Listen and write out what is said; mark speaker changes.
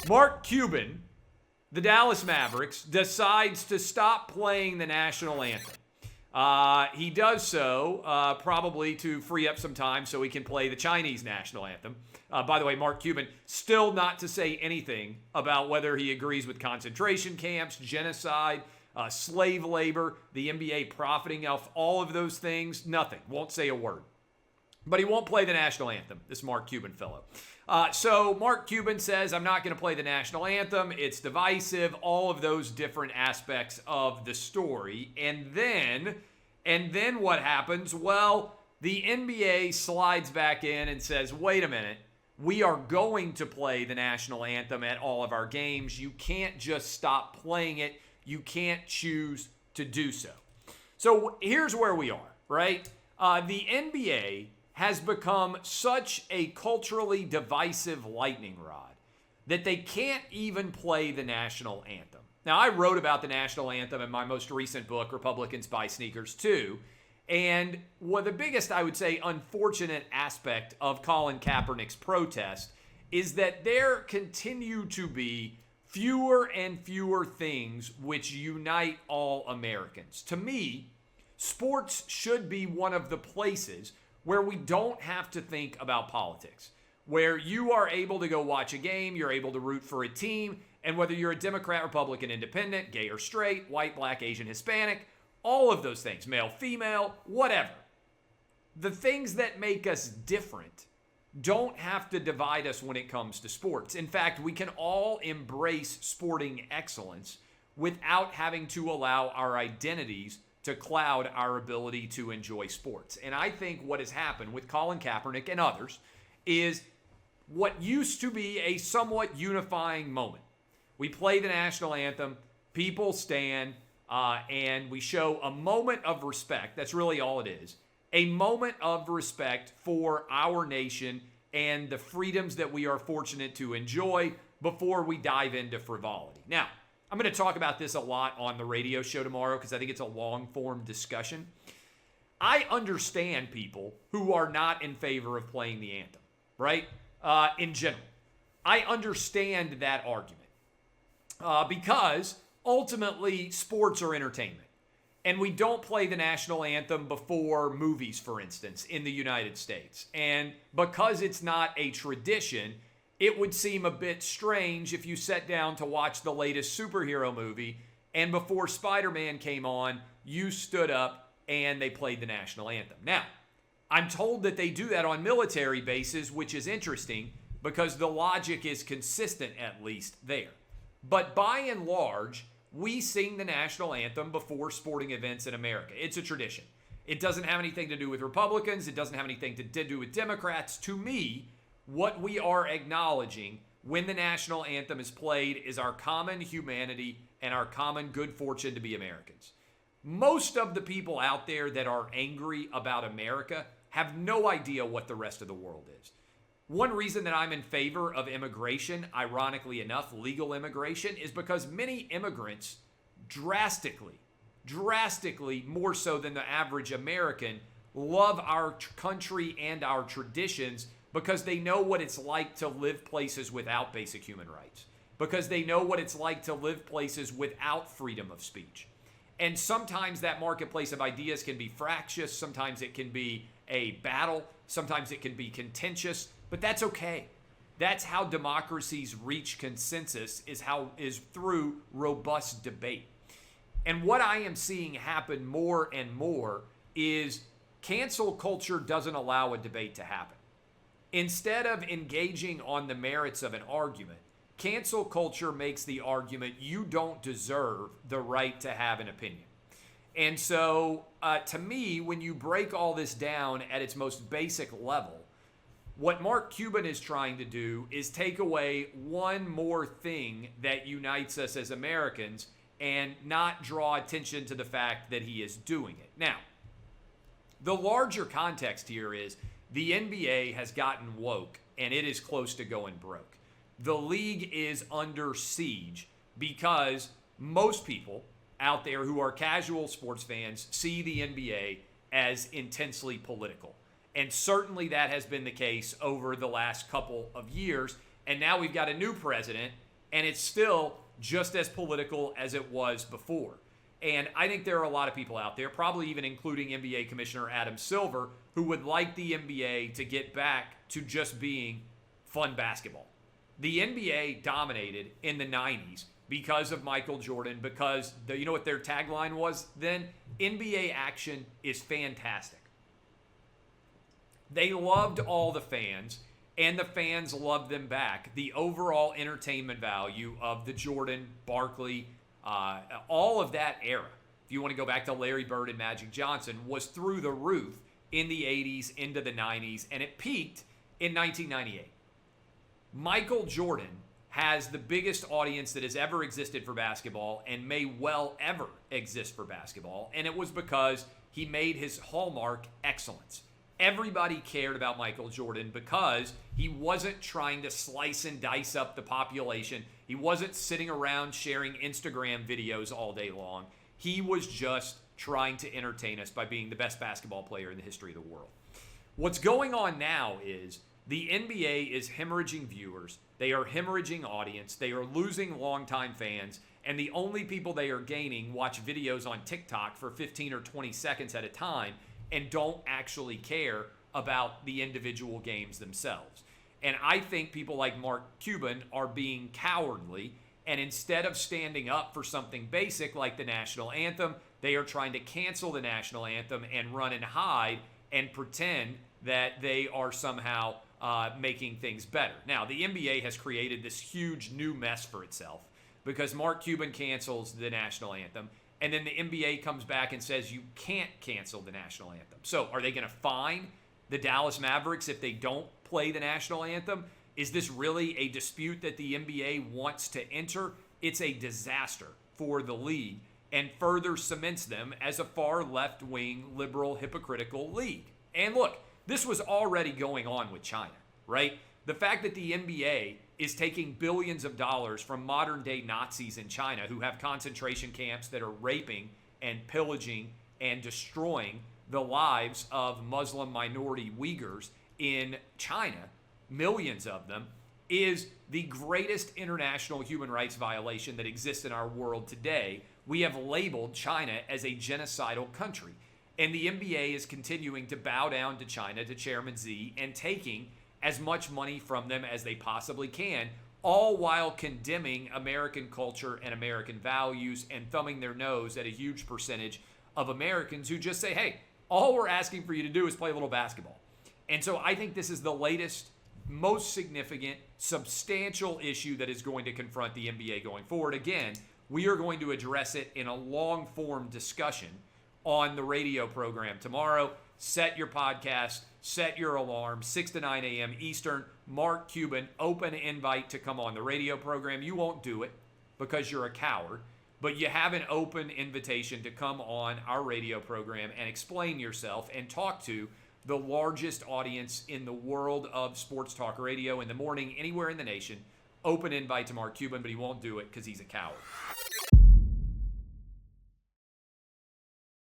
Speaker 1: Mark Cuban, the Dallas Mavericks, decides to stop playing the national anthem. He does so probably to free up some time so he can play the Chinese national anthem. By the way, Mark Cuban, still not to say anything about whether he agrees with concentration camps, genocide, slave labor, the NBA profiting off all of those things. Nothing. Won't say a word. But he won't play the national anthem, this Mark Cuban fellow. So Mark Cuban says, I'm not going to play the national anthem. It's divisive, all of those different aspects of the story. And then what happens? Well, the NBA slides back in and says, wait a minute. We are going to play the national anthem at all of our games. You can't just stop playing it. You can't choose to do so. So here's where we are, right? The NBA has become such a culturally divisive lightning rod that they can't even play the national anthem. Now, I wrote about the national anthem in my most recent book, Republicans Buy Sneakers Too. And the biggest, I would say, unfortunate aspect of Colin Kaepernick's protest is that there continue to be fewer and fewer things which unite all Americans. To me, sports should be one of the places where we don't have to think about politics, where you are able to go watch a game, you're able to root for a team, and whether you're a Democrat, Republican, Independent, gay or straight, white, black, Asian, Hispanic, all of those things, male, female, whatever. The things that make us different don't have to divide us when it comes to sports. In fact, we can all embrace sporting excellence without having to allow our identities to cloud our ability to enjoy sports. And I think what has happened with Colin Kaepernick and others is what used to be a somewhat unifying moment. We play the national anthem, people stand, and we show a moment of respect. That's really all it is. A moment of respect for our nation and the freedoms that we are fortunate to enjoy before we dive into frivolity. Now, I'm going to talk about this a lot on the radio show tomorrow because I think it's a long-form discussion. I understand people who are not in favor of playing the anthem, right? In general. I understand that argument because ultimately sports are entertainment. And we don't play the national anthem before movies, for instance, in the United States. And because it's not a tradition, it would seem a bit strange if you sat down to watch the latest superhero movie and before Spider-Man came on, you stood up and they played the national anthem. Now, I'm told that they do that on military bases, which is interesting because the logic is consistent, at least there. But by and large, we sing the national anthem before sporting events in America. It's a tradition. It doesn't have anything to do with Republicans. It doesn't have anything to do with Democrats. To me, what we are acknowledging when the national anthem is played is our common humanity and our common good fortune to be Americans. Most of the people out there that are angry about America have no idea what the rest of the world is. One reason that I'm in favor of immigration, ironically enough, legal immigration, is because many immigrants drastically more so than the average American, love our country and our traditions because they know what it's like to live places without basic human rights, because they know what it's like to live places without freedom of speech. And sometimes that marketplace of ideas can be fractious, sometimes it can be a battle, sometimes it can be contentious, but that's okay. That's how democracies reach consensus, is through robust debate. And what I am seeing happen more and more is cancel culture doesn't allow a debate to happen. Instead of engaging on the merits of an argument, cancel culture makes the argument you don't deserve the right to have an opinion. And so, to me, when you break all this down at its most basic level, what Mark Cuban is trying to do is take away one more thing that unites us as Americans and not draw attention to the fact that he is doing it. Now, the larger context here is the NBA has gotten woke and it is close to going broke. The league is under siege because most people out there who are casual sports fans see the NBA as intensely political. And certainly that has been the case over the last couple of years. And now we've got a new president and it's still just as political as it was before. And I think there are a lot of people out there, probably even including NBA Commissioner Adam Silver, who would like the NBA to get back to just being fun basketball. The NBA dominated in the 90s because of Michael Jordan, because you know what their tagline was then? NBA action is fantastic. They loved all the fans, and the fans loved them back. The overall entertainment value of the Jordan, Barkley, all of that era, if you want to go back to Larry Bird and Magic Johnson, was through the roof in the 80s into the 90s, and it peaked in 1998. Michael Jordan has the biggest audience that has ever existed for basketball and may well ever exist for basketball, and it was because he made his hallmark excellence. Everybody cared about Michael Jordan because he wasn't trying to slice and dice up the population. He wasn't sitting around sharing Instagram videos all day long. He was just trying to entertain us by being the best basketball player in the history of the world. What's going on now is the NBA is hemorrhaging viewers. They are hemorrhaging audience. They are losing longtime fans. And the only people they are gaining watch videos on TikTok for 15 or 20 seconds at a time and don't actually care about the individual games themselves. And I think people like Mark Cuban are being cowardly, and instead of standing up for something basic like the national anthem, they are trying to cancel the national anthem and run and hide and pretend that they are somehow making things better. Now, the NBA has created this huge new mess for itself because Mark Cuban cancels the national anthem, and then the NBA comes back and says you can't cancel the national anthem. So are they going to fine the Dallas Mavericks if they don't play the national anthem? Is this really a dispute that the NBA wants to enter? It's a disaster for the league and further cements them as a far left-wing, liberal, hypocritical league. And look, this was already going on with China, right? The fact that the NBA is taking billions of dollars from modern-day Nazis in China who have concentration camps that are raping and pillaging and destroying the lives of Muslim minority Uyghurs in China, millions of them, is the greatest international human rights violation that exists in our world today. We have labeled China as a genocidal country. And the NBA is continuing to bow down to China, to Chairman Xi, and taking as much money from them as they possibly can, all while condemning American culture and American values and thumbing their nose at a huge percentage of Americans who just say, hey, all we're asking for you to do is play a little basketball. And so I think this is the latest, most significant, substantial issue that is going to confront the NBA going forward. Again, we are going to address it in a long-form discussion on the radio program tomorrow. Set your podcast, set your alarm, 6 to 9 a.m. Eastern. Mark Cuban, open invite to come on the radio program. You won't do it because you're a coward, but you have an open invitation to come on our radio program and explain yourself and talk to the largest audience in the world of sports talk radio in the morning, anywhere in the nation. Open invite to Mark Cuban, but he won't do it because he's a coward.